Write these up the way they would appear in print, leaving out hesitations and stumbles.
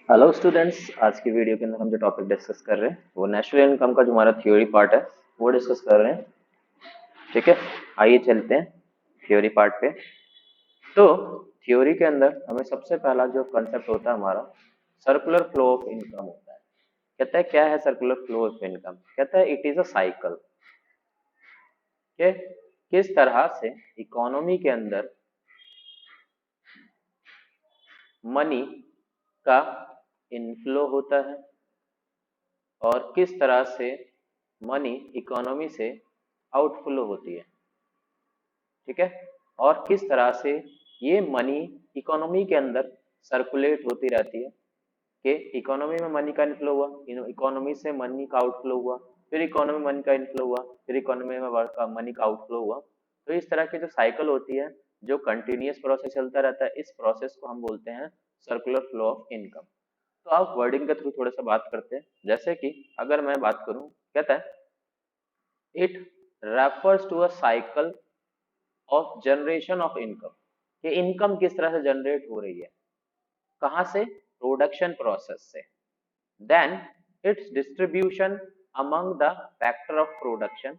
Hello students, आज की video के अंदर हम जो टॉपिक डिस्कस कर रहे हैं वो नेशनल इनकम का जो हमारा थ्योरी पार्ट है वो डिस्कस कर रहे हैं। ठीक है, आइए चलते हैं थ्योरी पार्ट पे। तो थ्योरी के अंदर हमें सबसे पहला जो कंसेप्ट होता है हमारा सर्कुलर फ्लो ऑफ इनकम होता है। कहता है क्या है सर्कुलर फ्लो ऑफ इनकम? कहता है इट इज अ साइकिल के किस तरह से इकोनॉमी के अंदर मनी का इनफ्लो होता है और किस तरह से मनी इकोनॉमी से आउटफ्लो होती है। ठीक है, और किस तरह से ये मनी इकोनॉमी के अंदर सर्कुलेट होती रहती है कि इकोनॉमी में मनी का इनफ्लो हुआ, इकोनॉमी से मनी का आउटफ्लो हुआ, फिर इकोनॉमी मनी का इनफ्लो हुआ, फिर इकोनॉमी में मनी का आउटफ्लो हुआ। तो इस तरह की जो साइकिल होती है, जो कंटिन्यूअस प्रोसेस चलता रहता है, इस प्रोसेस को हम बोलते हैं सर्कुलर फ्लो ऑफ इनकम। तो आप वर्डिंग के थ्रू थोड़ा सा बात करते हैं। जैसे कि अगर मैं बात करूं, कहता है it refers to a cycle of generation of income, कि इनकम किस तरह से जनरेट हो रही है, कहाँ से? प्रोडक्शन प्रोसेस से। Then its distribution among the factor of production,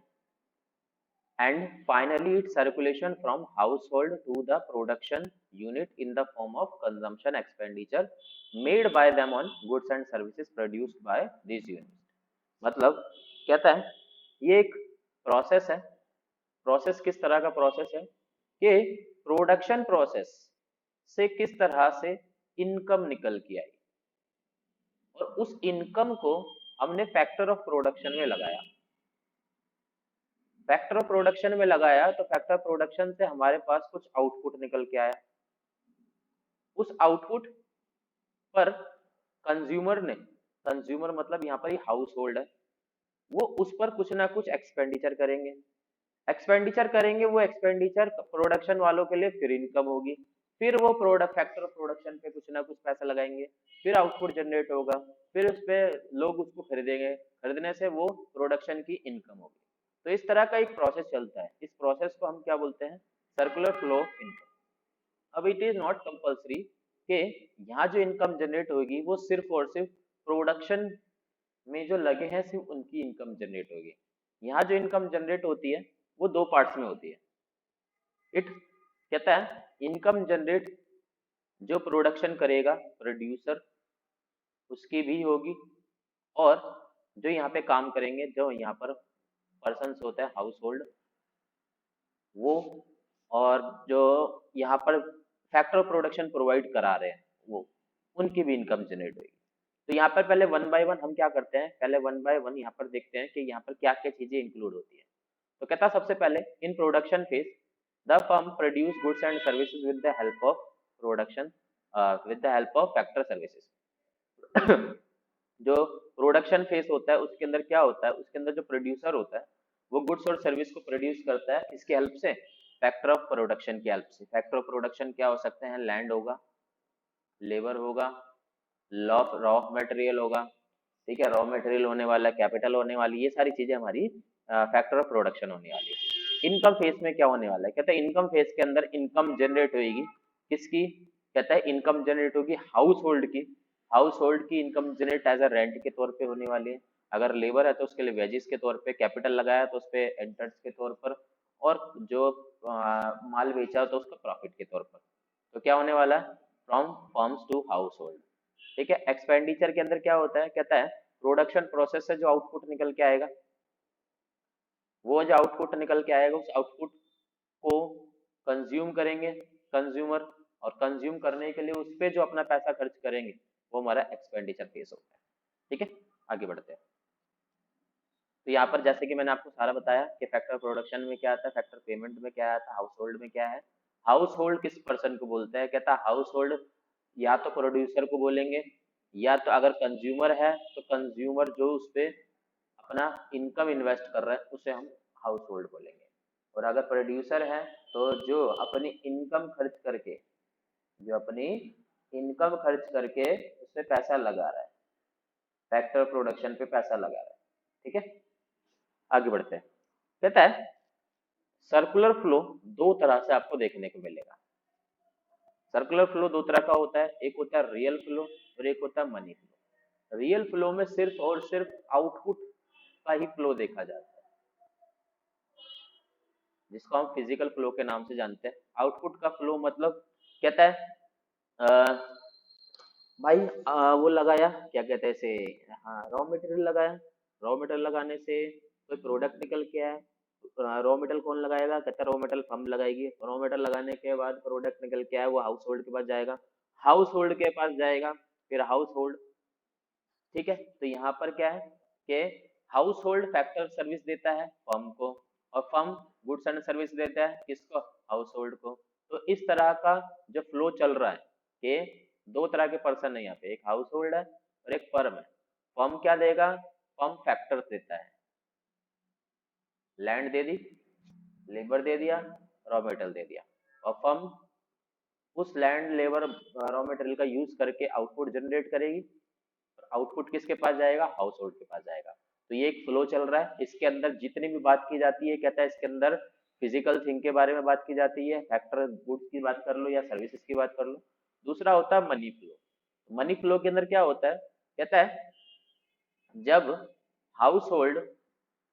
and finally its circulation from household to the production unit in the form of consumption expenditure made by them on goods and services produced by these units। मतलब कहता है ये एक process है। Process किस तरह का process है कि प्रोडक्शन प्रोसेस से किस तरह से इनकम निकल के आई और उस इनकम को हमने फैक्टर ऑफ प्रोडक्शन में लगाया। फैक्टर ऑफ प्रोडक्शन में लगाया तो फैक्टर प्रोडक्शन से हमारे पास कुछ आउटपुट निकल के आया। उस आउटपुट पर कंज्यूमर ने, कंज्यूमर मतलब यहाँ पर ही हाउस होल्ड है, वो उस पर कुछ ना कुछ एक्सपेंडिचर करेंगे। एक्सपेंडिचर करेंगे, वो एक्सपेंडिचर प्रोडक्शन वालों के लिए फिर इनकम होगी। फिर वो प्रोडक्ट फैक्टर ऑफ प्रोडक्शन पे कुछ ना कुछ पैसा लगाएंगे, फिर आउटपुट जनरेट होगा, फिर उस पे लोग उसको खरीदेंगे, खरीदने से वो प्रोडक्शन की इनकम होगी। तो इस तरह का एक प्रोसेस चलता है। इस प्रोसेस को हम क्या बोलते हैं? Circular flow of income. अब इट इज नॉट कंपल्सरी कि यहाँ जो इनकम जनरेट होगी वो सिर्फ और सिर्फ प्रोडक्शन में जो लगे हैं सिर्फ उनकी इनकम जनरेट होगी। यहाँ जो इनकम जनरेट होती है वो दो पार्ट्स में होती है। इट कहता है इनकम जनरेट जो प्रोडक्शन करेगा प्रोड्यूसर, उसकी भी होगी, और जो यहाँ पे काम करेंगे, जो यहाँ पर पर्सन्स होते हैं हाउस होल्ड, वो, और जो यहाँ पर फैक्टर ऑफ प्रोडक्शन प्रोवाइड करा रहे हैं वो, उनकी भी इनकम जनरेट होगी। तो यहाँ पर पहले वन बाय वन हम क्या करते हैं, पहले वन बाय वन यहाँ पर देखते हैं कि यहाँ पर क्या क्या चीजें इंक्लूड होती है। तो कहता है सबसे पहले in production phase the firm produce goods and services with the help of production, with the help of factor services. जो प्रोडक्शन फेज होता है उसके अंदर क्या होता है, उसके अंदर जो प्रोड्यूसर होता है वो गुड्स और सर्विस को प्रोड्यूस करता है इसके हेल्प से, फैक्टर ऑफ प्रोडक्शन की हेल्प से। फैक्टर ऑफ प्रोडक्शन क्या हो सकते हैं? लैंड होगा, लेबर होगा, लॉ रॉ मटेरियल होगा। ठीक है, रॉ मटेरियल होने वाला, कैपिटल होने वाली, ये सारी चीजें हमारी फैक्टर ऑफ प्रोडक्शन होने वाली है। इनकम फेज में क्या होने वाला है? कहता है इनकम फेज के अंदर इनकम जनरेट होगी किसकी? कहता है इनकम जनरेट होगी हाउस होल्ड की। हाउस होल्ड की income generate as a rent के तौर पे होने वाली है। अगर लेबर है तो उसके लिए वेजेस के तौर पे, कैपिटल लगाया तो उस पर इंटरेस्ट के तौर पर, और जो माल बेचा तो उसका प्रॉफिट के तौर पर। तो क्या होने वाला है? From firms to household. ठीक है, एक्सपेंडिचर के अंदर क्या होता है? कहता है प्रोडक्शन प्रोसेस से जो आउटपुट निकल के आएगा, वो जो आउटपुट निकल के आएगा उस आउटपुट को कंज्यूम करेंगे कंज्यूमर, और कंज्यूम करने के लिए उस पर जो अपना पैसा खर्च करेंगे वो हमारा एक्सपेंडिचर फेस होता है। ठीक है, आगे बढ़ते हैं। तो यहाँ पर जैसे कि मैंने आपको सारा बताया कि फैक्टर प्रोडक्शन में क्या आता है, फैक्टर पेमेंट में क्या आता है, हाउस होल्ड में क्या है। हाउस होल्ड किस पर्सन को बोलते हैं? कहता है हाउस होल्ड या तो प्रोड्यूसर को बोलेंगे, या तो अगर कंज्यूमर है तो कंज्यूमर जो उस पे अपना इनकम इन्वेस्ट कर रहा है उसे हम हाउस होल्ड बोलेंगे। और अगर प्रोड्यूसर है तो जो अपनी इनकम खर्च करके, जो अपनी इनकम खर्च करके उसमें पैसा लगा रहा है, फैक्टर प्रोडक्शन पे पैसा लगा रहा है। ठीक है, आगे बढ़ते हैं। कहता है सर्कुलर फ्लो दो तरह से आपको देखने को मिलेगा। सर्कुलर फ्लो दो तरह का होता है, एक होता है रियल फ्लो और एक होता है मनी फ्लो। रियल फ्लो में सिर्फ और सिर्फ आउटपुट का ही फ्लो देखा जाता है, जिसको हम फिजिकल फ्लो के नाम से जानते हैं। आउटपुट का फ्लो मतलब कहता है भाई वो लगाया, क्या कहते हैं इसे, हाँ रॉ मटेरियल लगाया, रॉ मटेरियल लगाने से कोई प्रोडक्ट निकल के आया। रॉ मटेरियल कौन लगाएगा, कहता है रॉ मटेरियल फर्म लगाएगी। रॉ मटेरियल लगाने के बाद प्रोडक्ट निकल के आया, वो हाउस होल्ड के पास जाएगा, हाउस होल्ड के पास जाएगा, फिर हाउस होल्ड, ठीक है। तो यहाँ पर क्या है कि हाउस होल्ड फैक्टर सर्विस देता है फर्म को, और फर्म गुड्स एंड सर्विस देता है किसको, हाउस होल्ड को। तो इस तरह का जो फ्लो चल रहा है कि दो तरह के पर्सन है यहाँ पे, एक हाउस होल्ड है और एक फर्म है। फर्म क्या देगा, फर्म फैक्टर देता है, लैंड दे दी, लेबर दे दिया, रॉ मटेरियल दे दिया, और फर्म उस लैंड लेबर रॉ मटेरियल का यूज करके आउटपुट जनरेट करेगी। आउटपुट किसके पास जाएगा, हाउस होल्ड के पास जाएगा। तो ये एक फ्लो चल रहा है, इसके अंदर जितनी भी बात की जाती है, कहता है इसके अंदर फिजिकल थिंग के बारे में बात की जाती है, फैक्टर गुड्स की बात कर लो या सर्विसेज की बात कर लो। दूसरा होता है मनी फ्लो। मनी फ्लो के अंदर क्या होता है, कहता है जब हाउस होल्ड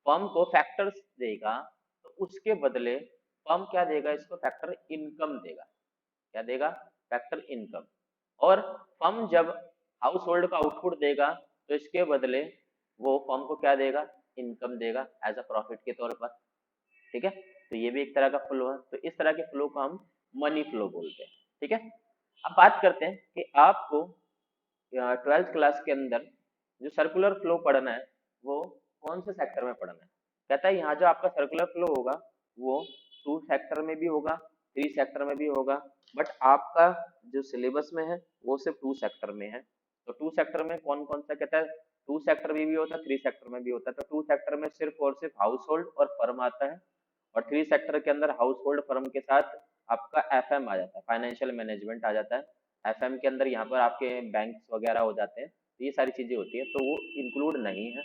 फर्म को फैक्टर्स देगा तो उसके बदले फर्म क्या देगा, इसको फैक्टर इनकम देगा। क्या देगा, फैक्टर इनकम। और फर्म जब हाउस होल्ड का आउटपुट देगा तो इसके बदले वो फर्म को क्या देगा, इनकम देगा एज अ प्रॉफिट के तौर पर, ठीक है। तो ये भी एक तरह का फ्लो है। तो इस तरह के फ्लो को हम मनी फ्लो बोलते हैं, ठीक है। अब बात करते हैं कि आपको 12th क्लास के अंदर जो सर्कुलर फ्लो पढ़ना है वो कौन से सेक्टर में पढ़ना है। कहता है यहाँ जो आपका सर्कुलर फ्लो होगा वो 2 सेक्टर में भी होगा, 3 सेक्टर में भी होगा, बट आपका जो सिलेबस में है वो सिर्फ 2 सेक्टर में है। तो 2 सेक्टर में कौन कौन सा, कहता है 2 सेक्टर में भी होता है, 3 सेक्टर में भी होता है। तो 2 सेक्टर में सिर्फ और सिर्फ हाउस होल्ड और फर्म आता है, और 3 सेक्टर के अंदर हाउस होल्ड फर्म के साथ आपका एफएम आ जाता है, फाइनेंशियल मैनेजमेंट आ जाता है। एफएम के अंदर यहाँ पर आपके बैंक्स वगैरह हो जाते हैं, तो ये सारी चीजें होती है, तो वो इंक्लूड नहीं है।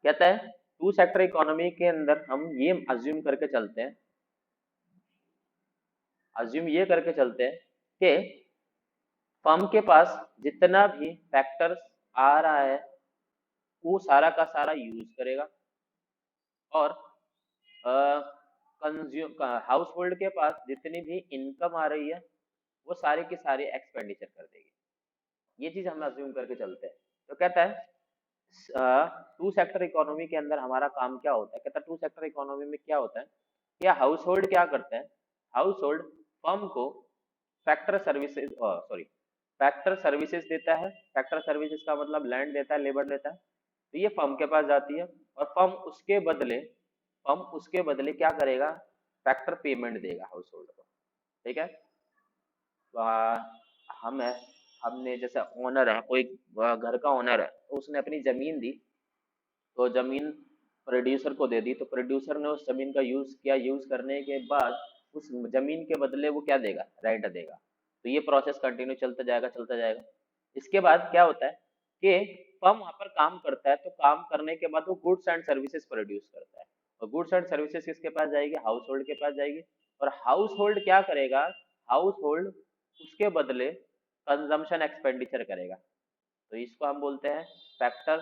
कहता है 2 सेक्टर इकोनॉमी के अंदर हम ये अज्यूम करके चलते हैं, अज्यूम ये करके चलते हैं कि फर्म के पास जितना भी फैक्टर्स आ रहा है वो सारा का सारा यूज करेगा, और कंज्यूम हाउस होल्ड के पास जितनी भी इनकम आ रही है वो सारी की सारी एक्सपेंडिचर कर देगी। ये चीज हम अज्यूम करके चलते हैं। तो कहता है 2 सेक्टर इकोनॉमी के अंदर हमारा काम क्या होता है, कहता है 2 सेक्टर इकोनॉमी में क्या होता है कि हाउस होल्ड क्या करते हैं, हाउस होल्ड फर्म को factor services sorry factor services देता है। फैक्टर सर्विसेज का मतलब लैंड देता है, लेबर देता है। तो ये फर्म के पास जाती है, और फर्म उसके बदले क्या करेगा, फैक्टर पेमेंट देगा हाउस होल्ड को, ठीक है। आ, हम है हमने जैसे ओनर है, कोई घर का ओनर है, तो उसने अपनी जमीन दी, तो जमीन प्रोड्यूसर को दे दी, तो प्रोड्यूसर ने उस जमीन का यूज किया, यूज करने के बाद उस जमीन के बदले वो क्या देगा, रेंट देगा। तो ये प्रोसेस कंटिन्यू चलता जाएगा चलता जाएगा। इसके बाद क्या होता है कि फर्म वहां पर काम करता है, तो काम करने के बाद वो गुड्स एंड सर्विसेज प्रोड्यूस करता है, और गुड्स एंड सर्विसेज किसके पास जाएगी, हाउस होल्ड के पास जाएगी। और हाउस होल्ड क्या करेगा, हाउस होल्ड उसके बदले कंजम्पशन एक्सपेंडिचर करेगा। तो इसको हम बोलते हैं फैक्टर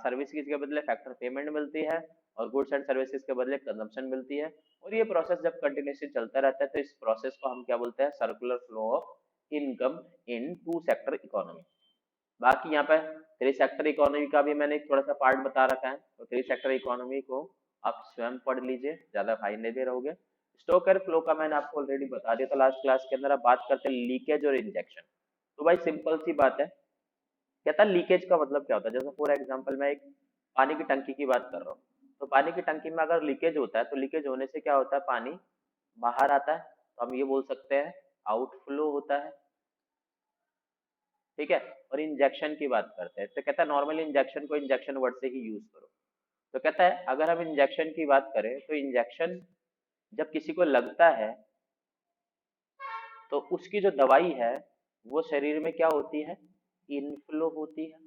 सर्विस के बदले फैक्टर पेमेंट मिलती है, और गुड्स एंड सर्विसेज के बदले कंजम्पशन मिलती है। और ये प्रोसेस जब कंटिन्यूसली चलता रहता है तो इस प्रोसेस को हम क्या बोलते हैं, circular flow of income in 2 sector economy. बाकी यहाँ पे 3 सेक्टर इकोनॉमी का भी मैंने थोड़ा सा पार्ट बता रखा है, तो 3 सेक्टर इकोनॉमी को आप स्वयं पढ़ लीजिए, ज्यादा फायदे भी रहोगे। स्टोकर फ्लो का मैंने आपको ऑलरेडी बता दिया था लास्ट क्लास के अंदर। अब बात करते हैं लीकेज और इंजेक्शन। तो भाई सिंपल सी बात है, कहता है लीकेज का मतलब क्या होता है। जैसे फॉर एग्जांपल मैं एक पानी की टंकी की बात कर रहा हूँ, तो पानी की टंकी में अगर लीकेज होता है तो लीकेज होने से क्या होता है, पानी बाहर आता है, तो हम ये बोल सकते हैं आउटफ्लो होता है, ठीक है। और इंजेक्शन की बात करते हैं तो कहता है नॉर्मली इंजेक्शन को इंजेक्शन वर्ड से ही यूज करो। तो कहता है अगर हम इंजेक्शन की बात करें तो इंजेक्शन जब किसी को लगता है तो उसकी जो दवाई है वो शरीर में क्या होती है, इनफ्लो होती है,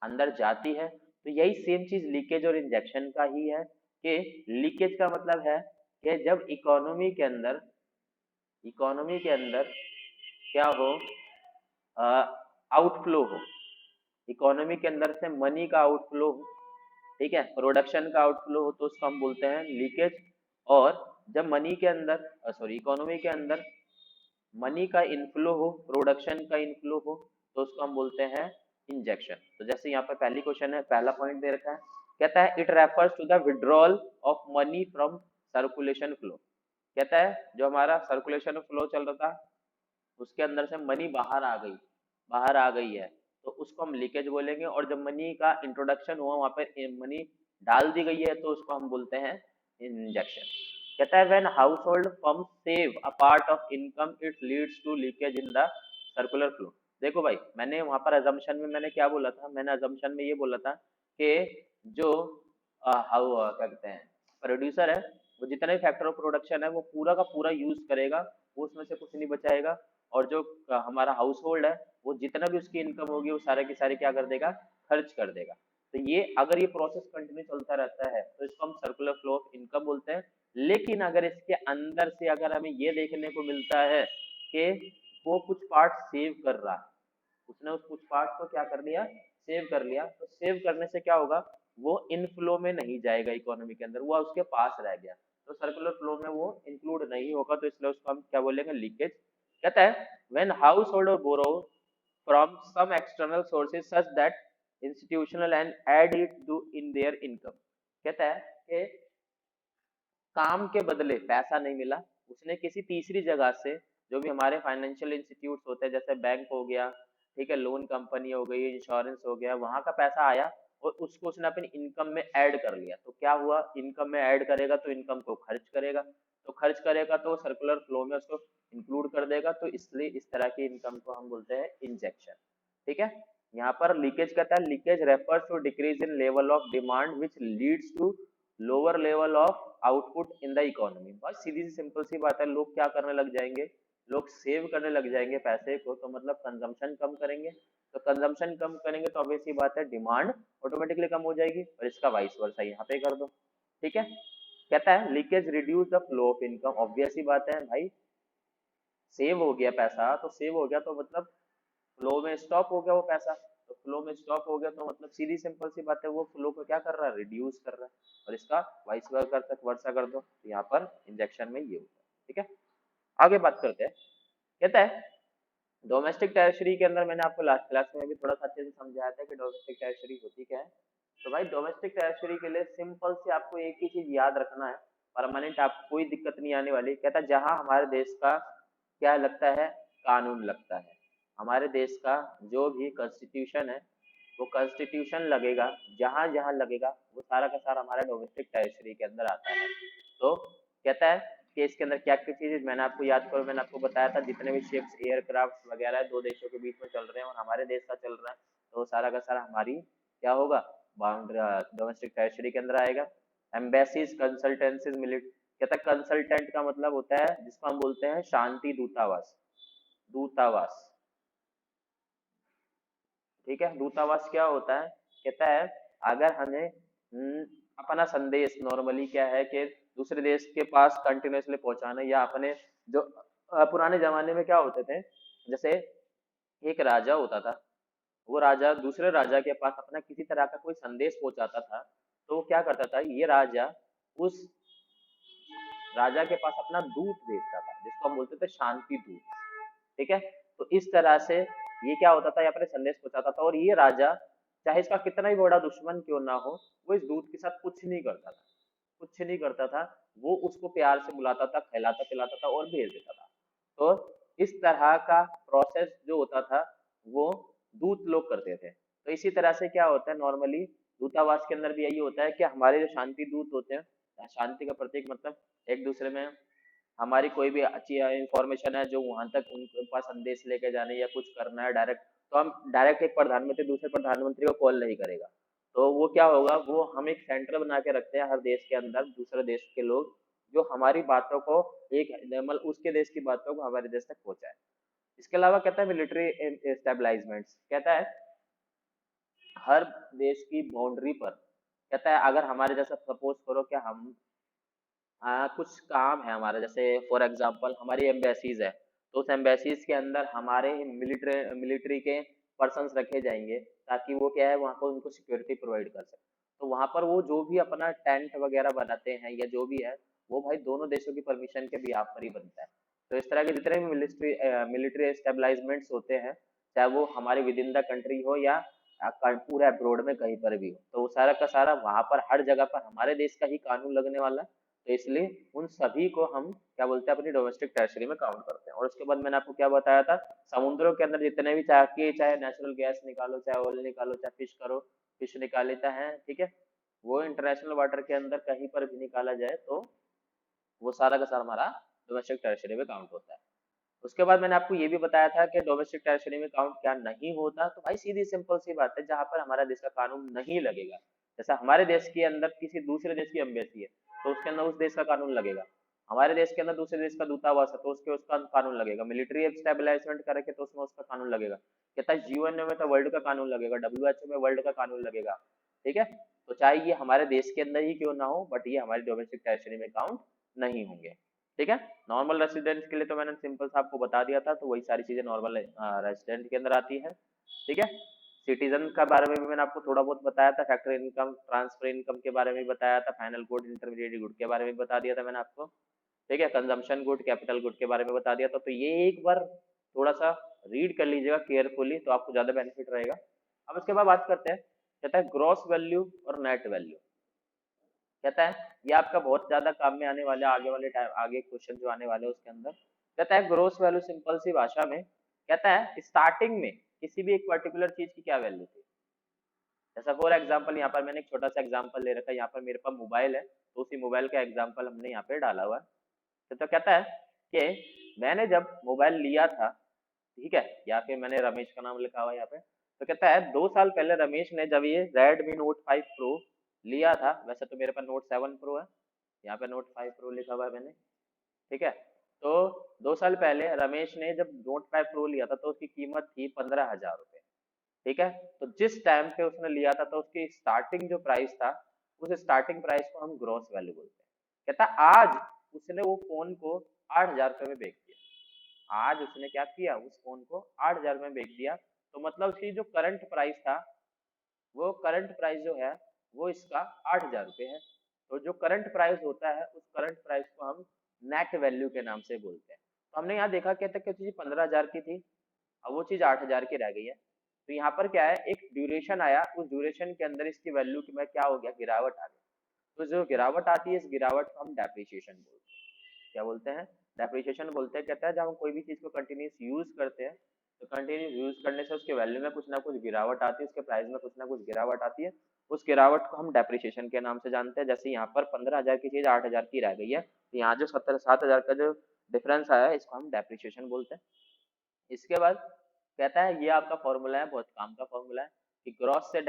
अंदर जाती है। तो यही सेम चीज लीकेज और इंजेक्शन का ही है, कि लीकेज का मतलब है कि जब इकोनॉमी के अंदर इकोनॉमी के अंदर क्या हो, आउटफ्लो हो, इकोनॉमी के अंदर से मनी का आउटफ्लो हो, ठीक है, प्रोडक्शन का आउटफ्लो हो तो उसको हम बोलते हैं लीकेज। और जब मनी के अंदर सॉरी इकोनॉमी के अंदर मनी का इनफ्लो हो, प्रोडक्शन का इनफ्लो हो, तो उसको हम बोलते हैं इंजेक्शन। तो जैसे यहाँ पे पहली क्वेश्चन है, पहला पॉइंट दे रखा है, कहता है it refers to the withdrawal of money from circulation flow. कहता है जो हमारा सर्कुलेशन फ्लो चल रहा था उसके अंदर से मनी बाहर आ गई है, तो उसको हम लीकेज बोलेंगे। और जब मनी का इंट्रोडक्शन हुआ वहां पर मनी डाल दी गई है तो उसको हम बोलते हैं इंजेक्शन। कहता है when household firm save a part of income it leads to leakage in the circular flow. देखो भाई, मैंने वहां पर अजम्पशन में मैंने क्या बोला था, मैंने अजम्पशन में ये बोला था कि जो क्या कहते हैं प्रोड्यूसर है वो जितना भी फैक्टर ऑफ प्रोडक्शन है वो पूरा का पूरा यूज करेगा, वो उसमें से कुछ नहीं बचाएगा। और जो हमारा हाउस होल्ड है वो जितना भी उसकी इनकम होगी वो सारे की सारी क्या कर देगा, खर्च कर देगा। तो ये अगर ये प्रोसेस कंटिन्यू चलता रहता है तो इसको हम सर्कुलर फ्लो ऑफ इनकम बोलते हैं। लेकिन अगर इसके अंदर से अगर हमें ये देखने को मिलता है कि वो कुछ पार्ट सेव कर रहा है, उसने उस कुछ पार्ट को क्या कर लिया, सेव कर लिया, तो सेव करने से क्या होगा, वो इनफ्लो में नहीं जाएगा इकोनॉमी के अंदर, वो उसके पास रह गया, तो सर्कुलर फ्लो में वो इंक्लूड नहीं होगा, तो इसलिए उसको हम क्या बोलेंगे, लीकेज। कहता है when household borrow from some external sources such that institutional and add it to in their income. कहता है कि काम के बदले पैसा नहीं मिला, उसने किसी तीसरी जगह से, जो भी हमारे फाइनेंशियल इंस्टीट्यूट होते हैं जैसे बैंक हो गया, ठीक है, लोन कंपनी हो गई, इंश्योरेंस हो गया, वहां का पैसा आया और उसको उसने अपनी इनकम में ऐड कर लिया। तो क्या हुआ, इनकम में ऐड करेगा तो इनकम को खर्च करेगा, तो खर्च करेगा तो सर्कुलर फ्लो में उसको इंक्लूड कर देगा, तो इसलिए इस तरह की इनकम को हम बोलते हैं इंजेक्शन। ठीक है, यहाँ पर लीकेज कहता है leakage refers to decrease in level of demand which leads to lower level of output in the economy. बस सीधी सी सिंपल सी बात है, लोग क्या करने लग जाएंगे, लोग सेव करने लग जाएंगे पैसे को, तो मतलब कंजम्पशन कम करेंगे, तो कंजम्पशन कम करेंगे तो ऑब्वियस सी बात है डिमांड ऑटोमेटिकली कम हो जाएगी, और इसका वाइस वर्सा यहाँ पे कर दो। ठीक है, कहता है leakage reduce the flow of income. Obvious सी बात है भाई, सेव हो गया पैसा तो सेव हो गया, तो मतलब फ्लो में स्टॉप हो गया वो पैसा, तो फ्लो में स्टॉप हो गया तो मतलब सीधी सिंपल सी बात है, वो फ्लो को क्या कर रहा है, रिड्यूस कर रहा है, और इसका वाइस वर्सा कर दो, तो यहाँ पर इंजेक्शन में ये होता है। ठीक है, आगे बात करते हैं। कहता है डोमेस्टिक टेरिटरी के अंदर मैंने आपको लास्ट क्लास में भी थोड़ा सा अच्छे से समझाया था कि डोमेस्टिक टेरिटरी होती क्या है। तो भाई डोमेस्टिक टेरिटरी के लिए सिंपल से आपको एक ही चीज याद रखना है, परमानेंट, आपको कोई दिक्कत नहीं आने वाली। कहता है जहां हमारे देश का क्या लगता है, कानून लगता है, हमारे देश का जो भी कॉन्स्टिट्यूशन है वो कॉन्स्टिट्यूशन लगेगा, जहां जहां लगेगा वो सारा का सारा हमारा डोमेस्टिक टेरिटरी के अंदर आता है। तो कहता है कि इसके अंदर क्या क्या चीजें, मैंने आपको याद करो, मैंने आपको बताया था जितने भी शिप्स एयरक्राफ्ट वगैरह दो देशों के बीच में चल रहे हैं और हमारे देश का चल रहा है, तो सारा का सारा हमारी क्या होगा, बाउंड्री डोमेस्टिक टेरिटरी के अंदर आएगा। Embassies, consultancies, military. कहता है कंसल्टेंट का मतलब होता है जिसको हम बोलते हैं शांति दूतावास, दूतावास। ठीक है, दूतावास क्या होता है, कहता है अगर हमें अपना संदेश नॉर्मली क्या है कि दूसरे देश के पास कंटिन्यूसली पहुंचाना, या अपने जो पुराने जमाने में क्या होते थे, जैसे एक राजा होता था, वो राजा दूसरे राजा के पास अपना किसी तरह का कोई संदेश पहुंचाता था, तो वो क्या करता था, ये राजा उस राजा के पास अपना दूत भेजता था जिसको हम बोलते थे शांति दूत। ठीक है, तो इस तरह से ये क्या होता था, यहाँ पर संदेश पहुंचाता था, और ये राजा चाहे इसका कितना भी बड़ा दुश्मन क्यों ना हो, वो इस दूत के साथ कुछ नहीं करता था, कुछ नहीं करता था, वो उसको प्यार से बुलाता था, खिलाता पिलाता था और भेज देता था। तो इस तरह का प्रोसेस जो होता था वो दूत लोग करते थे। तो इसी तरह से क्या होता है, नॉर्मली दूतावास के अंदर भी यही होता है कि हमारे जो शांति दूत होते हैं, शांति का प्रतीक मतलब एक दूसरे में हमारी कोई भी अच्छी इंफॉर्मेशन है जो वहां तक उनके पास संदेश लेके जाने या कुछ करना है डायरेक्ट, तो हम डायरेक्ट एक प्रधानमंत्री दूसरे प्रधानमंत्री को कॉल नहीं करेगा, तो वो क्या होगा, वो हम एक सेंटर बना के रखते हैं हर देश के अंदर, दूसरे देश के लोग जो हमारी बातों को एक मतलब उसके देश की बातों को हमारे देश तक पहुंचाए। इसके अलावा कहता है मिलिट्री स्टेबलाइजमेंट्स। कहता है हर देश की बाउंड्री पर, कहता है अगर हमारे जैसा सपोज करो कि हम कुछ काम है हमारा, जैसे फॉर एग्जांपल हमारी एम्बेसीज है, तो उस एम्बेसीज के अंदर हमारे मिलिट्री मिलिट्री के पर्सन्स रखे जाएंगे, ताकि वो क्या है वहाँ पर उनको सिक्योरिटी प्रोवाइड कर सके। तो वहाँ पर वो जो भी अपना टेंट वगैरह बनाते हैं या जो भी है, वो भाई दोनों देशों की परमिशन के बिहाफ पर ही बनता है। तो इस तरह के जितने भी मिलिट्री एस्टेब्लिशमेंट्स होते हैं, चाहे वो हमारे विद इन द कंट्री हो या पूरे अब्रोड में कहीं पर भी हो, तो वो सारा का सारा वहाँ पर हर जगह पर हमारे देश का ही कानून लगने वाला है। तो इसलिए उन सभी को हम क्या बोलते हैं, अपनी डोमेस्टिक टेरिटरी में काउंट करते हैं। और उसके बाद मैंने आपको क्या बताया था, समुद्रों के अंदर जितने भी चाहे नेचुरल गैस निकालो, चाहे ऑयल निकालो, चाहे फिश करो, फिश निकाल लेता है, ठीक है, वो इंटरनेशनल वाटर के अंदर कहीं पर भी निकाला जाए तो वो सारा का सारा हमारा डोमेस्टिक टेरिटरी में काउंट होता है। उसके बाद मैंने आपको ये भी बताया था कि डोमेस्टिक टेरिटरी में काउंट क्या नहीं होता, तो भाई सीधी सिंपल सी बात है, जहां पर हमारा देश का कानून नहीं लगेगा। जैसा हमारे देश के अंदर किसी दूसरे देश की एम्बेसी है, तो उसके अंदर उस देश का कानून लगेगा। हमारे देश के अंदर दूसरे देश का दूतावास है, तो उसका कानून लगेगा। मिलिट्री स्टेबलाइजमेंट करेंगे तो उसमें उसका कानून लगेगा। कहता है जीवन में तो वर्ल्ड का कानून लगेगा, डब्ल्यूएचओ में वर्ल्ड का कानून लगेगा, ठीक है। तो चाहे ये हमारे देश के अंदर ही क्यों ना हो, बट ये हमारी डोमेस्टिक टेरिटरी में काउंट नहीं होंगे, ठीक है। नॉर्मल रेसिडेंट के लिए तो मैंने सिंपल सा आपको बता दिया था, तो वही सारी चीजें नॉर्मल रेसिडेंट के अंदर आती है, ठीक है। सिटीजन का बारे में भी मैंने आपको थोड़ा बहुत बताया था, फैक्टर इनकम, ट्रांसफर इनकम के बारे में भी बताया था, फाइनल गुड, इंटरमीडिएट गुड के बारे में भी बता दिया था मैंने आपको, ठीक है। कंजम्पशन गुड, कैपिटल गुड के बारे में बता दिया था। तो ये एक बार थोड़ा सा रीड कर लीजिएगा केयरफुली, तो आपको ज्यादा बेनिफिट रहेगा। अब इसके बाद बात करते हैं, कहता है ग्रॉस वैल्यू और नेट वैल्यू। कहता है ये आपका बहुत ज्यादा काम में आने वाले आगे वाले टाइम, आगे क्वेश्चन जो आने वाले हैं उसके अंदर। कहता है ग्रोस वैल्यू सिंपल सी भाषा में कहता है स्टार्टिंग में किसी भी एक पर्टिकुलर चीज की क्या वैल्यू थी। जैसा फॉर एग्जांपल यहाँ पर मैंने एक छोटा सा एग्जांपल ले रखा है, यहाँ पर मेरे पास मोबाइल है, तो उसी मोबाइल का एग्जांपल हमने यहाँ पे डाला हुआ है। तो कहता है कि मैंने जब मोबाइल लिया था, ठीक है, या फिर मैंने रमेश का नाम लिखा हुआ है यहाँ पे, तो कहता है 2 साल पहले रमेश ने जब ये Redmi Note 5 Pro लिया था, वैसे तो मेरे पास Note 7 Pro है, यहाँ पे Note 5 Pro लिखा हुआ है मैंने, ठीक है। तो 2 साल पहले रमेश ने जब Note 5 Pro लिया था तो उसकी कीमत थी 15,000 रुपये, ठीक है। तो जिस टाइम पे उसने लिया था तो उसकी स्टार्टिंग जो प्राइस था, उस स्टार्टिंग प्राइस को हम ग्रॉस वैल्यू बोलते हैं। कहता आज उसने वो फोन को 8,000 रुपये में बेच दिया। आज उसने क्या किया, उस फोन को 8,000 में बेच दिया। तो मतलब उसकी जो करंट प्राइस था, वो करंट प्राइस जो है वो इसका 8,000 रुपये है। तो जो करंट प्राइस होता है, उस करंट प्राइस को हम नेट वैल्यू के नाम से बोलते हैं। तो हमने यहाँ देखा क्या था कि चीज 15,000 की थी, अब वो चीज 8,000 की रह गई है। तो यहाँ पर क्या है, एक ड्यूरेशन आया, उस ड्यूरेशन के अंदर इसकी वैल्यू में क्या हो गया, गिरावट आ गई। तो जो गिरावट आती है, इस गिरावट को हम डेप्रिसिएशन बोलते हैं। क्या बोलते हैं, डेप्रिसिएशन बोलते हैं। कहता है जब हम कोई भी चीज को कंटिन्यूस यूज करते हैं, तो कंटिन्यूस यूज करने से उसके वैल्यू में कुछ ना कुछ गिरावट आती है, उसके प्राइस में कुछ ना कुछ गिरावट आती है। उस गिरावट को हम डेप्रिसिएशन के नाम से जानते हैं। जैसे यहाँ पर 15,000 की चीज 8,000 की रह गई है, तो यहाँ जो 7,000 का जो डिफरेंस आया है, इसको हम डेप्रिसिएशन बोलते हैं। इसके बाद कहता है ये आपका फॉर्मूला है, बहुत काम का फॉर्मूला है, कि ग्रॉस से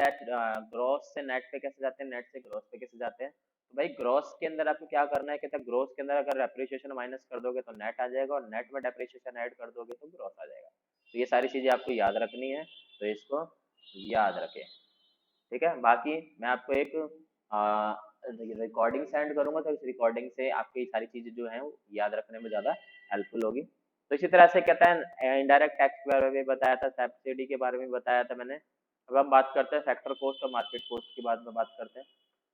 नेट पे कैसे जाते हैं, नेट से ग्रॉस पे कैसे जाते हैं। तो भाई ग्रॉस के अंदर आपको क्या करना है, कहता है ग्रॉस के अंदर अगर डेप्रिसिएशन माइनस कर दोगे तो नेट आ जाएगा, और नेट में डेप्रिसिएशन ऐड कर दोगे तो ग्रॉस आ जाएगा। तो ये सारी चीजें आपको याद रखनी है, तो इसको याद रखें, ठीक है। बाकी मैं आपको एक रिकॉर्डिंग सेंड करूंगा, तो इस रिकॉर्डिंग से आपकी सारी चीजें जो है याद रखने में ज्यादा हेल्पफुल होगी। तो इसी तरह से कहता है इनडायरेक्ट टैक्स के बारे में बताया था, सब्सिडी के बारे में बताया था मैंने। अब हम बात करते हैं फैक्टर कॉस्ट और मार्केट कॉस्ट की बाद में बात करते हैं।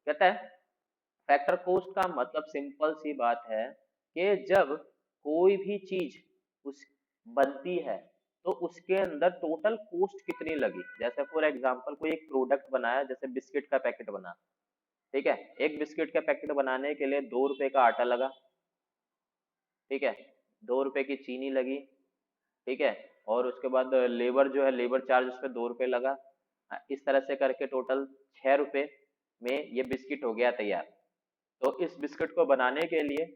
कहता है फैक्टर कॉस्ट का मतलब सिंपल सी बात है कि जब कोई भी चीज उस बनती है, तो उसके अंदर टोटल कॉस्ट कितनी लगी। जैसे फॉर एग्जांपल कोई एक प्रोडक्ट बनाया, जैसे बिस्किट का पैकेट बना, ठीक है, एक बिस्किट का पैकेट बनाने के लिए 2 रुपए का आटा लगा, ठीक है, 2 रुपए की चीनी लगी, ठीक है, और उसके बाद लेबर जो है, लेबर चार्ज उस पर 2 रुपए लगा। इस तरह से करके टोटल 6 रुपए में ये बिस्किट हो गया तैयार। तो इस बिस्किट को बनाने के लिए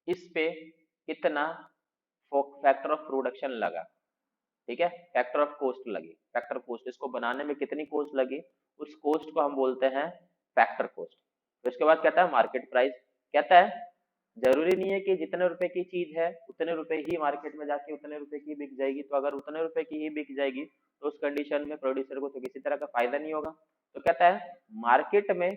इस पे कितना फैक्टर ऑफ प्रोडक्शन लगा, ठीक है, फैक्टर ऑफ कॉस्ट लगी, फैक्टर कॉस्ट, इसको बनाने में कितनी कॉस्ट लगी, उस कॉस्ट को हम बोलते हैं फैक्टर कॉस्ट। तो इसके बाद कहता है मार्केट प्राइस। कहता है जरूरी नहीं है कि जितने रुपए की चीज है उतने रुपए ही मार्केट में जाके उतने रुपए की बिक जाएगी। तो अगर उतने रुपए की ही बिक जाएगी, तो उस कंडीशन में प्रोड्यूसर को तो किसी तरह का फायदा नहीं होगा। तो कहता है मार्केट में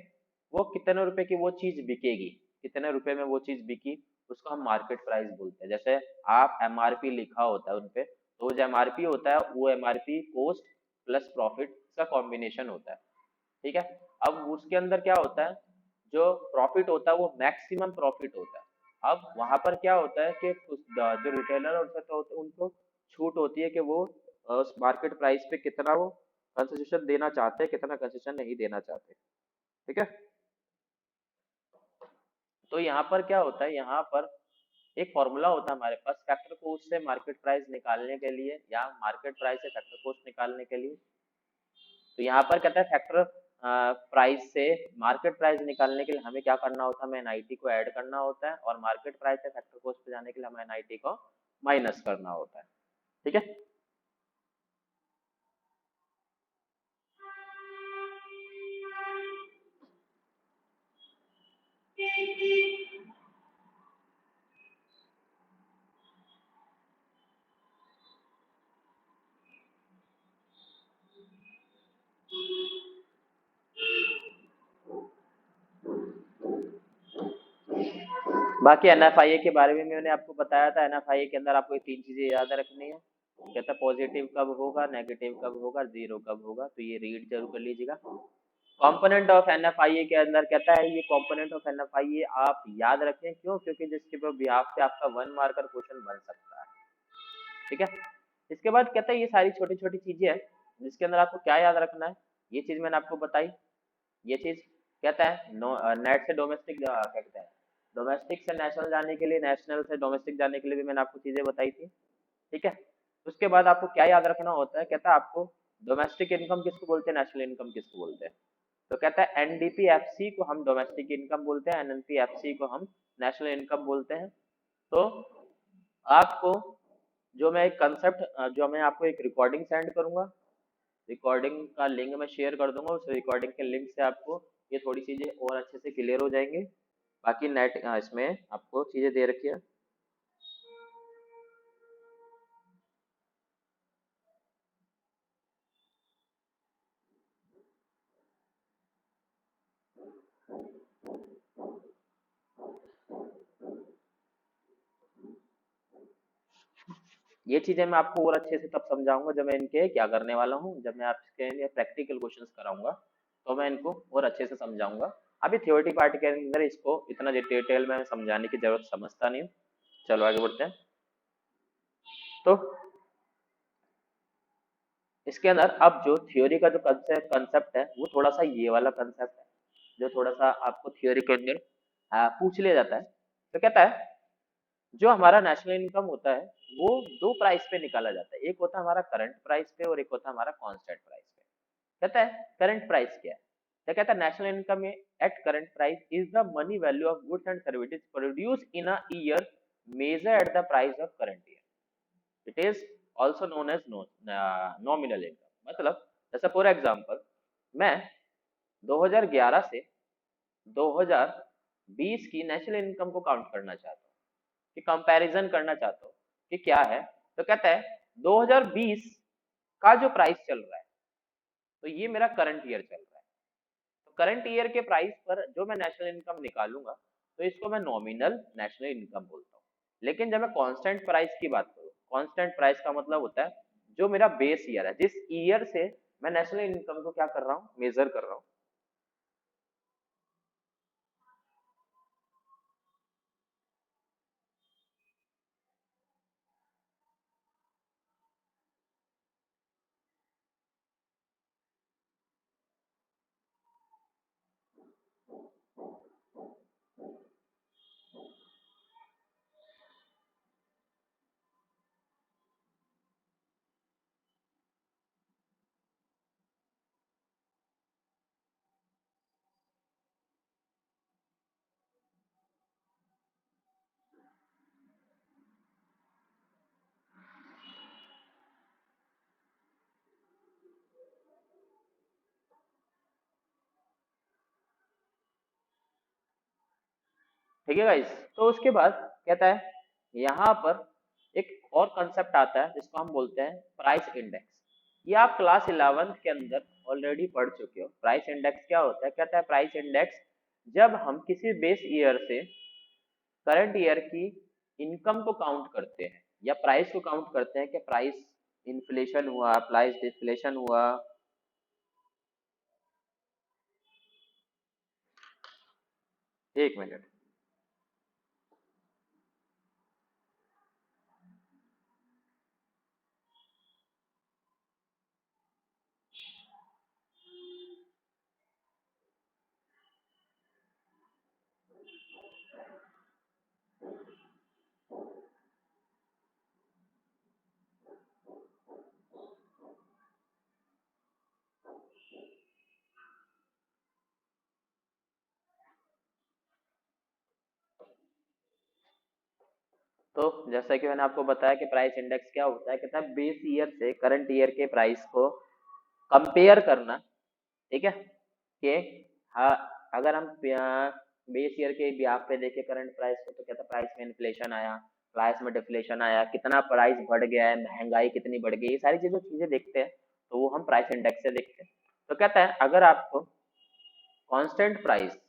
वो कितने रुपए की वो चीज बिकेगी, कितने रुपए में वो चीज बिकी, उसको हम मार्केट प्राइस बोलते हैं। जैसे आप एमआरपी लिखा होता है उनपे, तो जो एमआरपी होता है वो एमआरपी कॉस्ट प्लस प्रॉफिट का कॉम्बिनेशन होता है, ठीक है। अब उसके अंदर क्या होता है, जो प्रॉफिट होता है वो मैक्सिमम प्रॉफिट होता है। अब वहां पर क्या होता है कि जो रिटेलर होता है तो उनको छूट होती है कि वो उस मार्केट प्राइस पे कितना वो कंसेशन देना चाहते हैं, कितना कंसेशन नहीं देना चाहते, ठीक है। तो यहाँ पर क्या होता है, यहाँ पर एक फॉर्मूला होता है हमारे पास फैक्टर कॉस्ट से मार्केट प्राइस निकालने के लिए या मार्केट प्राइस से फैक्टर कॉस्ट निकालने के लिए। तो यहाँ पर कहता है फैक्टर प्राइस से मार्केट प्राइस निकालने के लिए हमें क्या करना होता है, हमें एनआईटी को ऐड करना होता है, और मार्केट प्राइस से फैक्टर कॉस्ट पे जाने के लिए हमें एनआईटी को माइनस करना होता है, ठीक है। बाकी एनएफआईए के बारे में मैंने आपको बताया था, एनएफआईए के अंदर आपको ये तीन चीजें याद रखनी है। कहता पॉजिटिव कब होगा, नेगेटिव कब होगा, जीरो कब होगा, तो ये रीड जरूर कर लीजिएगा। कंपोनेंट ऑफ एनएफआईए के अंदर कहता है, ये कंपोनेंट ऑफ एनएफआईए आप याद रखें, क्यों, क्योंकि जिसके बिहाफ पे आपका 1 मार्कर क्वेश्चन बन सकता है, ठीक है। इसके बाद कहता है ये सारी छोटी छोटी चीजें हैं जिसके अंदर आपको क्या याद रखना है, ये चीज मैंने आपको बताई। ये चीज कहता है नेट से डोमेस्टिक क्या कहता है, डोमेस्टिक से नेशनल जाने के लिए, नेशनल से डोमेस्टिक जाने के लिए भी मैंने आपको चीजें बताई थी, ठीक है। उसके बाद आपको क्या याद रखना होता है, कहता है आपको डोमेस्टिक इनकम किसको बोलते हैं, नेशनल इनकम किसको बोलते हैं। तो कहता है एनडीपीएफसी को हम डोमेस्टिक इनकम बोलते हैं, एनएनपीएफसी को हम नेशनल इनकम बोलते हैं। तो आपको जो मैं एक कंसेप्ट जो मैं आपको एक रिकॉर्डिंग सेंड करूंगा, रिकॉर्डिंग का लिंक मैं शेयर कर दूंगा, उस रिकॉर्डिंग के लिंक से आपको ये थोड़ी चीजें और अच्छे से क्लियर हो जाएंगे। बाकी नेट इसमें आपको चीजें दे रखी है। ये चीजें मैं आपको और अच्छे से तब समझाऊंगा जब मैं इनके क्या करने वाला हूँ, जब मैं आपके लिए प्रैक्टिकल क्वेश्चंस कराऊंगा तो मैं इनको और अच्छे से समझाऊंगा। अभी थ्योरी पार्ट के अंदर इसको इतना डिटेल में समझाने की जरूरत समझता नहीं हूँ। चलो आगे बढ़ते हैं। तो इसके अंदर अब जो थ्योरी का जो कंसेप्ट है वो थोड़ा सा ये वाला कंसेप्ट है, जो थोड़ा सा आपको थ्योरी के अंदर पूछ लिया जाता है। तो कहता है जो हमारा नेशनल इनकम होता है वो दो प्राइस पे निकाला जाता है, एक होता है हमारा करंट प्राइस पे और एक होता है हमारा कांस्टेंट प्राइस पे। कहता है करंट प्राइस क्या है, तो कहता है नेशनल इनकम में at current price is the money value of goods and services produce in a year measure at the price of current year, it is also known as nominal income. मतलब जैसे for example मैं 2011 से 2020 की national income को count करना चाहता हूँ, कि कंपैरिजन करना चाहता हूँ कि क्या है। तो कहता है 2020 का जो प्राइस चल रहा है तो ये मेरा करंट ईयर चल रहा है, तो करंट ईयर के प्राइस पर जो मैं नेशनल इनकम निकालूंगा तो इसको मैं नॉमिनल नेशनल इनकम बोलता हूँ। लेकिन जब मैं कांस्टेंट प्राइस की बात करूँ, कांस्टेंट प्राइस का मतलब होता है जो मेरा बेस ईयर है, जिस ईयर से मैं नेशनल इनकम को क्या कर रहा हूँ, मेजर कर रहा हूँ। ठीक है गाइस, तो उसके बाद कहता है यहाँ पर एक और कंसेप्ट आता है जिसको हम बोलते हैं प्राइस इंडेक्स। ये आप क्लास 11th के अंदर ऑलरेडी पढ़ चुके हो। प्राइस इंडेक्स क्या होता है, कहता है प्राइस इंडेक्स जब हम किसी बेस ईयर से करंट ईयर की इनकम को काउंट करते हैं या प्राइस को काउंट करते हैं कि प्राइस इन्फ्लेशन हुआ, प्राइस डिफ्लेशन हुआ। एक मिनट। तो जैसा कि मैंने आपको बताया कि प्राइस इंडेक्स क्या होता है, कहता है बेस ईयर से करंट ईयर के प्राइस को कंपेयर करना। ठीक है कि हाँ, अगर हम बेस ईयर के ब्याह पे देखें करंट प्राइस को तो कहता है प्राइस में इन्फ्लेशन आया, प्राइस में डिफ्लेशन आया, कितना प्राइस बढ़ गया है, महंगाई कितनी बढ़ गई, ये सारी चीजें देखते हैं तो वो हम प्राइस इंडेक्स से देखते हैं। तो कहता है अगर आपको कांस्टेंट प्राइस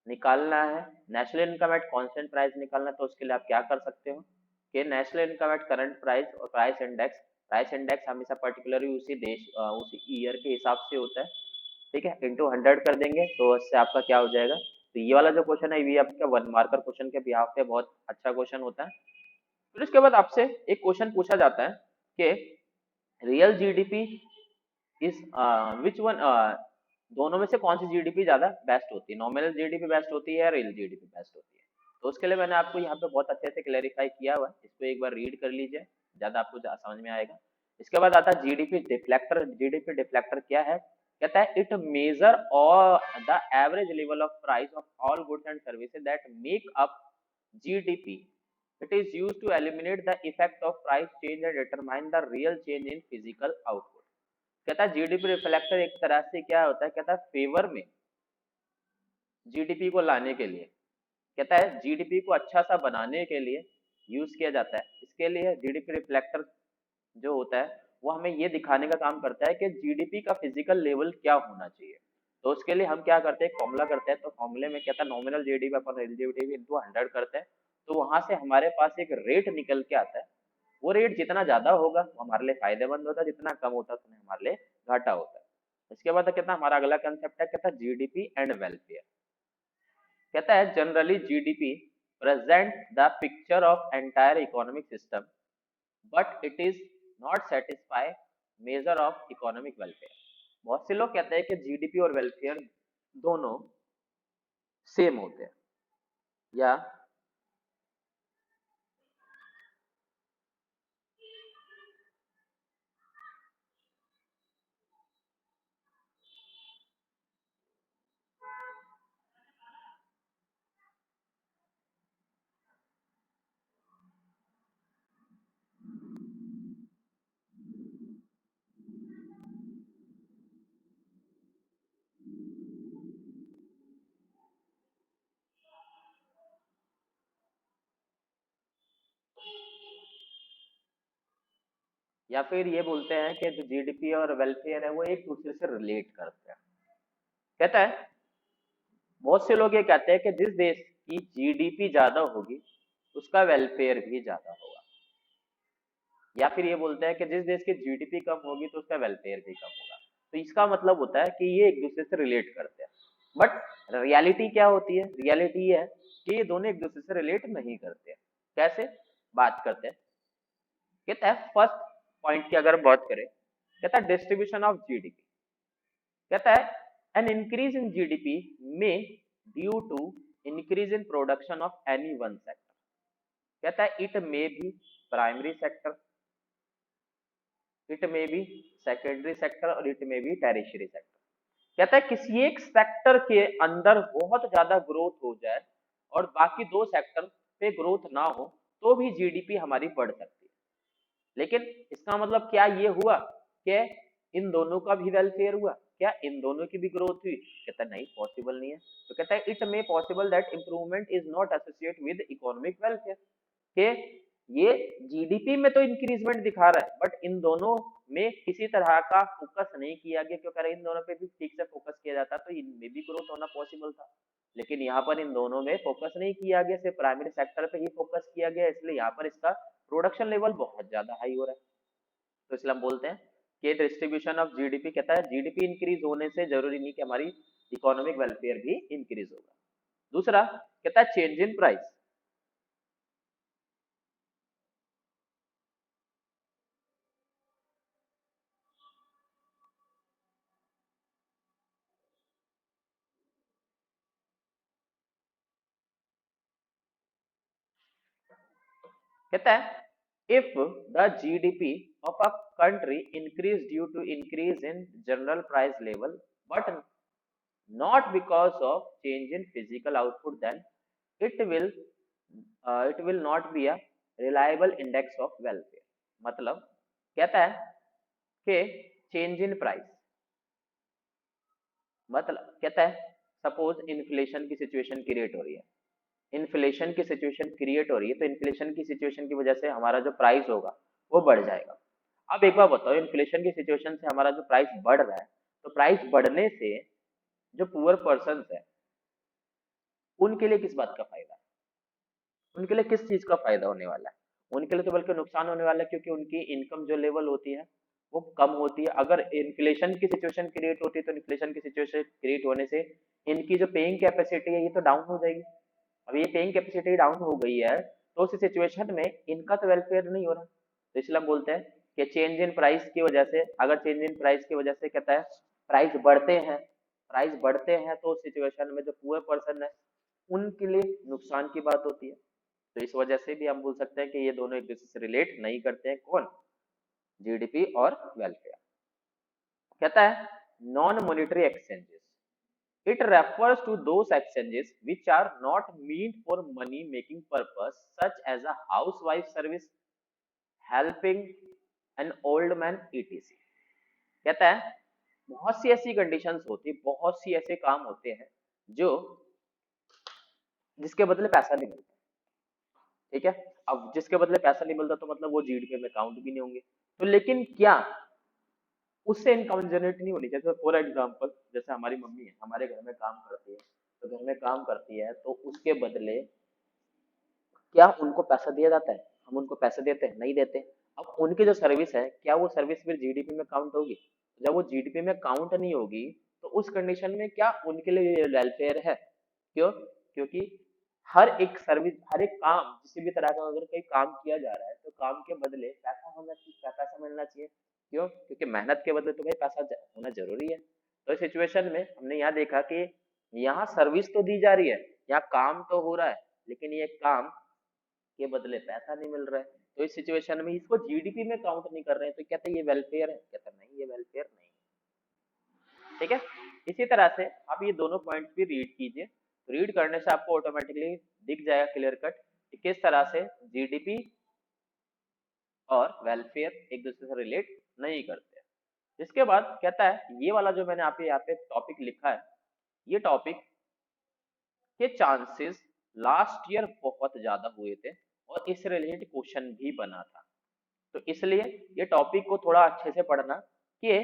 निकालना है, national income at constant price निकालना है, तो उसके लिए आप क्या कर सकते हो कि national income eight current price और प्राइस इंडेक्स हमेशा पर्टिकुलरली उसी देश उसी ईयर के हिसाब से होता है। ठीक है, इंटू 100 कर देंगे तो इससे आपका क्या हो जाएगा। तो ये वाला जो क्वेश्चन है ये आपका 1 मार्कर क्वेश्चन के बिहाफ पे बहुत अच्छा क्वेश्चन होता है। फिर उसके बाद आपसे एक क्वेश्चन पूछा जाता है कि रियल जीडीपी इस विच वन, दोनों में से कौन सी जीडीपी ज्यादा बेस्ट होती है, नॉमिनल जीडीपी बेस्ट होती है या रियल जीडीपी बेस्ट होती है। तो उसके लिए मैंने आपको यहाँ पे बहुत अच्छे से क्लेरिफाई किया हुआ है, इसको एक बार रीड कर लीजिए, ज्यादा आपको समझ में आएगा। इसके बाद आता है जीडीपी डिफ्लेक्टर। जीडीपी डिफ्लेक्टर क्या है, कहता है इट मेजर और the average level of price of all goods and services that make up GDP. It is used to eliminate the effect of price change and determine the real change in physical output. कहता है GDP reflector एक तरह से क्या होता है, कहता है फेवर में जीडीपी को लाने के लिए, कहता है जीडीपी को अच्छा सा बनाने के लिए यूज किया जाता है। इसके लिए जीडीपी रिफ्लेक्टर जो होता है वो हमें ये दिखाने का काम करता है कि जीडीपी का फिजिकल लेवल क्या होना चाहिए। तो उसके लिए हम क्या करते हैं, फॉर्मूला करते हैं। तो फॉर्मूले में क्या था, नॉमिनल जीडीपी अपन रियल जीडीपी इंटू 100 करते हैं। तो वहां से हमारे पास एक रेट निकल के आता है। वो रेट जितना ज्यादा होगा वो हमारे लिए फायदेमंद होता है, जितना कम होता है उतना हमारे लिए घाटा होता है। इसके बाद कितना हमारा अगला कंसेप्ट है, कहता है जीडीपी एंड वेलफेयर। कहता है generally GDP present the picture of entire economic system but it is not satisfy measure of economic welfare. बहुत से लोग कहते हैं कि जीडीपी और वेलफेयर दोनों सेम होते हैं या फिर ये बोलते हैं कि जो जीडीपी और वेलफेयर है वो एक दूसरे से रिलेट करते हैं। कहता है बहुत से लोग ये कहते हैं कि जिस देश की जीडीपी ज्यादा होगी उसका वेलफेयर भी ज्यादा होगा, या फिर ये बोलते हैं कि जिस देश की जीडीपी कम होगी तो उसका वेलफेयर भी कम होगा। तो इसका मतलब होता है कि ये एक दूसरे से रिलेट करते हैं। बट रियलिटी क्या होती है, रियलिटी ये है कि ये दोनों एक दूसरे से रिलेट नहीं करते हैं। कैसे बात करते हैं, कहता है फर्स्ट पॉइंट की अगर बात करें, कहता है डिस्ट्रीब्यूशन ऑफ जीडीपी। कहता है एन इंक्रीज इन जीडीपी में due to increase in production of any one sector. कहता है it may be primary sector, it may be secondary sector और it may be tertiary sector. कहता है किसी एक सेक्टर के अंदर बहुत ज्यादा ग्रोथ हो जाए और बाकी दो सेक्टर पे ग्रोथ ना हो तो भी जीडीपी हमारी बढ़ सकती है। लेकिन इसका मतलब क्या ये हुआ कि इन दोनों का भी वेलफेयर हुआ, क्या इन दोनों की भी ग्रोथ हुई? कहता है नहीं, पॉसिबल नहीं है। तो कहता है it may possible that improvement is not associate with economic welfare, के ये जीडीपी में तो इंक्रीजमेंट दिखा रहा है, बट इन दोनों में किसी तरह का फोकस नहीं किया गया, क्योंकि अगर इन दोनों पे भी ठीक से फोकस किया जाता तो इनमें भी ग्रोथ होना पॉसिबल था। लेकिन यहाँ पर इन दोनों में फोकस नहीं किया गया, सिर्फ प्राइमरी सेक्टर पे ही फोकस किया गया, इसलिए यहाँ पर इसका प्रोडक्शन लेवल बहुत ज्यादा हाई हो रहा है। तो इसलिए हम बोलते हैं कि डिस्ट्रीब्यूशन ऑफ जीडीपी, कहता है जीडीपी इंक्रीज होने से जरूरी नहीं कि हमारी इकोनॉमिक वेलफेयर भी इंक्रीज होगा। दूसरा कहता है चेंज इन प्राइस। कहता है if the GDP of a country increase due to increase in general price level but not because of change in physical output, then it will not be a reliable index of welfare। मतलब कहता है कि change in price, मतलब कहता है suppose inflation की situation create हो रही है, इन्फ्लेशन की सिचुएशन क्रिएट हो रही है, तो इन्फ्लेशन की सिचुएशन की वजह से हमारा जो प्राइस होगा वो बढ़ जाएगा। अब एक बार बताओ, इन्फ्लेशन की सिचुएशन से हमारा जो प्राइस बढ़ रहा है, तो प्राइस बढ़ने से जो पुअर पर्सन है उनके लिए किस बात का फायदा है, उनके लिए किस चीज का फायदा होने वाला है? उनके लिए तो बल्कि नुकसान होने वाला है, क्योंकि उनकी इनकम जो लेवल होती है वो कम होती है। अगर इन्फ्लेशन की सिचुएशन क्रिएट होती है तो इन्फ्लेशन की सिचुएशन क्रिएट होने से इनकी जो पेइंग कैपेसिटी है ये तो डाउन हो जाएगी। अब ये पेइंग कैपेसिटी डाउन हो गई है तो उस सिचुएशन में इनका तो वेलफेयर नहीं हो रहा। तो इसलिए हम बोलते हैं कि चेंज इन प्राइस की वजह से, अगर चेंज इन प्राइस की वजह से कहता है प्राइस बढ़ते हैं, प्राइस बढ़ते हैं तो उस सिचुएशन में जो पुअर पर्सन है उनके लिए नुकसान की बात होती है। तो इस वजह से भी हम बोल सकते हैं कि ये दोनों एक दूसरे से रिलेट नहीं करते हैं। कौन? जीडीपी और वेलफेयर। कहता है non monetary exchanges, it refers to those exchanges which are not meant for money making purpose, such as a housewife service, helping an old man, etc। कहता है बहुत सी ऐसी कंडीशंस होती है, बहुत सी ऐसे काम होते हैं जो जिसके बदले पैसा नहीं मिलता। ठीक है, अब जिसके बदले पैसा नहीं मिलता तो मतलब वो जीडीपी में काउंट भी नहीं होंगे। तो लेकिन क्या उससे इनकम जनरेट नहीं होनी चाहिए? जैसे फॉर एग्जांपल, जैसे हमारी मम्मी है, हमारे घर में काम करती है, तो घर में काम करती है तो उसके बदले क्या उनको पैसा दिया जाता है? हम उनको पैसे देते हैं? नहीं देते। अब उनकी जो सर्विस है, क्या वो सर्विस फिर जीडीपी में काउंट होगी? जब वो जीडीपी में काउंट नहीं होगी तो उस कंडीशन में क्या उनके लिए वेलफेयर है? क्यों? क्योंकि हर एक सर्विस, हर एक काम, किसी भी तरह का अगर कोई काम किया जा रहा है तो काम के बदले पैसा होना चाहिए, पैसा मिलना चाहिए। क्यों? क्योंकि मेहनत के बदले तो भाई पैसा होना जरूरी है। तो इस सिचुएशन में हमने यहाँ देखा कि यहाँ सर्विस तो दी जा रही है, यहाँ काम तो हो रहा है, लेकिन ये काम के बदले पैसा नहीं मिल रहा है। तो इस सिचुएशन में इसको जीडीपी में काउंट नहीं कर रहे हैं, तो कहते हैं ये वेलफेयर है? कहते नहीं, ये वेलफेयर नहीं। ठीक है, इसी तरह से आप ये दोनों पॉइंट्स भी रीड कीजिए। रीड करने से आपको ऑटोमेटिकली दिख जाएगा क्लियर कट कि किस तरह से जीडीपी और वेलफेयर एक दूसरे से रिलेट नहीं करते। इसके बाद कहता है ये वाला जो मैंने आप यहाँ पे टॉपिक लिखा है, ये टॉपिक के चांसेस लास्ट ईयर बहुत ज्यादा हुए थे और इससे रिलेटेड क्वेश्चन भी बना था। तो इसलिए ये टॉपिक को थोड़ा अच्छे से पढ़ना कि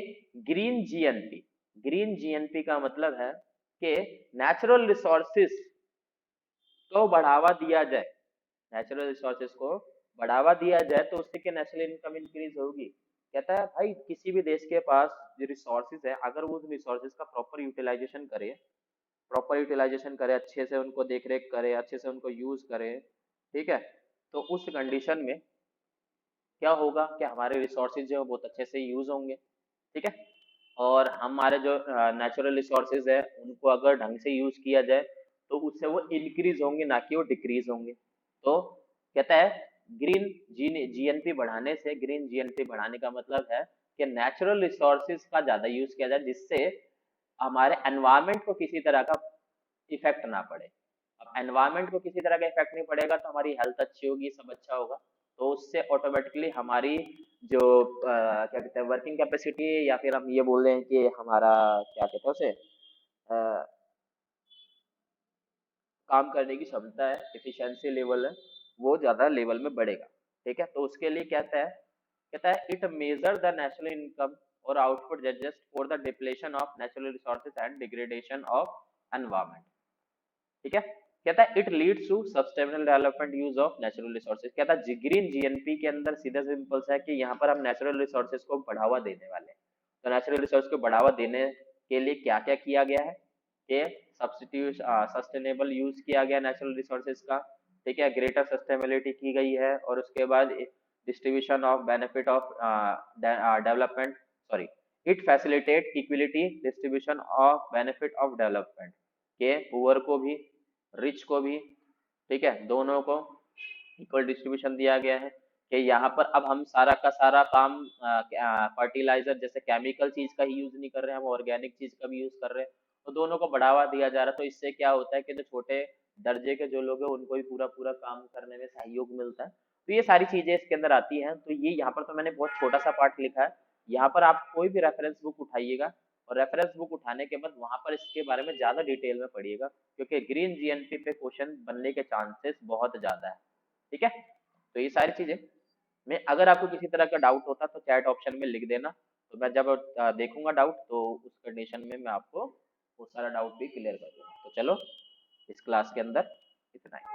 ग्रीन जीएनपी, ग्रीन जीएनपी का मतलब है कि नेचुरल रिसोर्सेस को बढ़ावा दिया जाए, नेचुरल रिसोर्सेस को बढ़ावा दिया जाए तो उससे क्या नेशनल इनकम इंक्रीज होगी। कहता है भाई किसी भी देश के पास जो रिसोर्सेज है, अगर वो उस रिसोर्सेज का प्रॉपर यूटिलाइजेशन करे, प्रॉपर यूटिलाइजेशन करे, अच्छे से उनको देख रेख करे, अच्छे से उनको यूज करे, ठीक है, तो उस कंडीशन में क्या होगा कि हमारे रिसोर्सेज जो है बहुत अच्छे से यूज होंगे। ठीक है, और हमारे जो नेचुरल रिसोर्सेज है उनको अगर ढंग से यूज किया जाए तो उससे वो इंक्रीज होंगे, ना कि वो डिक्रीज होंगे। तो कहता है ग्रीन जीएनपी बढ़ाने से, ग्रीन जीएनपी बढ़ाने का मतलब है कि नेचुरल रिसोर्सेज का ज्यादा यूज किया जाए जिससे हमारे एनवायरमेंट को किसी तरह का इफेक्ट ना पड़े। अब एनवायरमेंट को किसी तरह का इफेक्ट नहीं पड़ेगा तो हमारी हेल्थ अच्छी होगी, सब अच्छा होगा, तो उससे ऑटोमेटिकली हमारी जो क्या कहते हैं वर्किंग कैपेसिटी, या फिर हम ये बोल रहे हैं कि हमारा क्या कहते हैं उसे काम करने की क्षमता है, एफिशिएंसी लेवल है, वो ज्यादा लेवल में बढ़ेगा। ठीक है, तो उसके लिए कहता है it measure the national income और output adjust for the depletion of natural resources and degradation of environment. ठीक है, कहता है it leads to sustainable development use of natural resources. कहता है ग्रीन जीएनपी के अंदर सीधा सिंपल सा है कि यहाँ पर हम नेचुरल रिसोर्सेज को बढ़ावा देने वाले हैं। तो नेचुरल रिसोर्स को बढ़ावा देने के लिए क्या क्या किया गया है कि सब्स्टिट्यूट सस्टेनेबल यूज किया गया नेचुरल रिसोर्सेज का। ठीक है, ग्रेटर सस्टेनेबिलिटी की गई है, और उसके बाद distribution of benefit of development, sorry, it facilitate equality distribution of benefit of development के पुअर को भी रिच को भी, ठीक है, दोनों को इक्वल डिस्ट्रीब्यूशन दिया गया है। कि यहाँ पर अब हम सारा का सारा काम फर्टिलाइजर जैसे केमिकल चीज का ही यूज नहीं कर रहे हैं, हम ऑर्गेनिक चीज का भी यूज कर रहे हैं, तो दोनों को बढ़ावा दिया जा रहा है। तो इससे क्या होता है कि जो छोटे दर्जे के जो लोग हैं उनको भी पूरा पूरा काम करने में सहयोग मिलता है। तो ये सारी चीजें इसके अंदर आती हैं। तो ये यहाँ पर तो मैंने बहुत छोटा सा पार्ट लिखा है। यहाँ पर आप कोई भी रेफरेंस बुक उठाइएगा, और रेफरेंस बुक उठाने के बाद वहां पर इसके बारे में ज्यादा डिटेल में पढ़िएगा, क्योंकि ग्रीन जीएनपी पे क्वेश्चन बनने के चांसेस बहुत ज्यादा है। ठीक है, तो ये सारी चीजें मैं, अगर आपको किसी तरह का डाउट होता तो चैट ऑप्शन में लिख देना, तो मैं जब देखूंगा डाउट तो उस कंडीशन में मैं आपको वो सारा डाउट भी क्लियर कर दूंगा। तो चलो, इस क्लास के अंदर इतना ही।